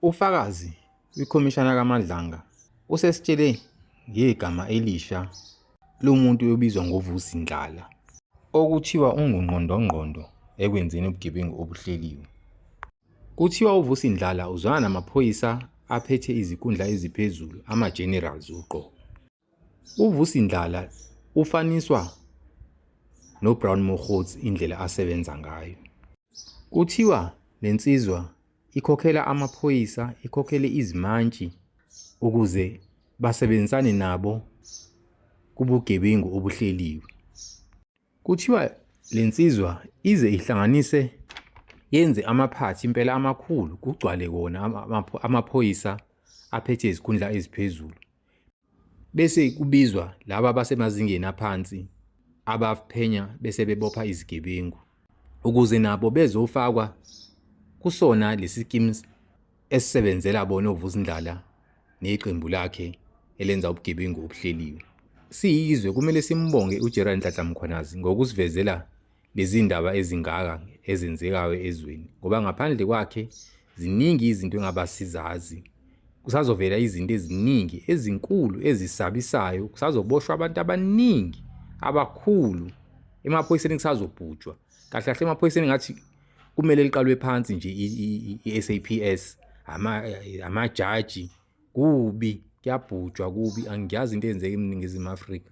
Ufakazi kwikhomishana kaMadlanga usesitshele ngegama elisha lomuntu obizwa ngoVusi Ndlala, okuthiwa ungungqondongqondo ekwenzeni ubugebengu obuhleliwe. Kuthiwa uVusi Ndlala uzwana namaphoyisa aphethe izikhundla eziphezulu ama-generals uqobo. UVusi Ndlala ufaniswa noBrown Mokgotsi indlela asebenza ngayo. Kuthiwa le nsizwa ikhokhela amaphoyisa, ikhokhele izimantshi ukuze basebenzisane nabo kubugebengu obuhleliwe. Kuthiwa le nsizwa ize ihlanganise yenze amaphathi impela amakhulu kugcwale wona amaphoyisa aphethe izikhundla eziphezulu. Bese kubizwa laba abasemazingeni aphansi abaphenya bese bebopha izigebengu ukuze nabo bezofakwa kusona lesi scheme esisebenzela bona uVusi Ndlala neqembu lakhe elenza ubugebengu obuhleliwe. Siyizwe kumele simbonge uGerald Nhlanhla Mkhwanazi ngokusivezela lezi ndaba ezingaka ezenzekayo ezweni, ngoba ngaphandle kwakhe ziningi izinto engabasizazi. Kusazovela izinto eziningi ezinkulu ezisabisayo, kusazoboshwa abantu abaningi abakhulu emaphoyiseni, kusazobhutshwa. Kahle kahle emaphoyiseni ngathi kumele liqalwe phansi nje i-SAPS, amajaji kubi, kuyabhutshwa kubi, angiyazi into eyenzeka eNingizimu Afrika.